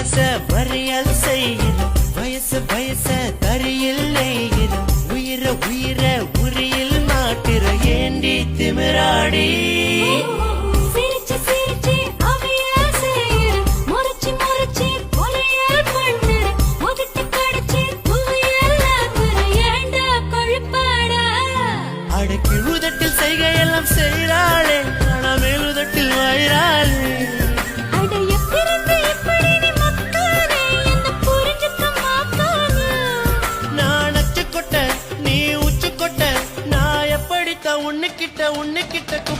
வரையால் செய்கிற வயச தரியில் நெய்கிற உயிர உரியில் மாட்டுற ஏண்டி திமிராடி அடக்கிழுதட்டில் செய்கையெல்லாம் செய்கிறாளே ஆனா மேலுதட்டில் வாயிறாளே உன்னுக்கிட்ட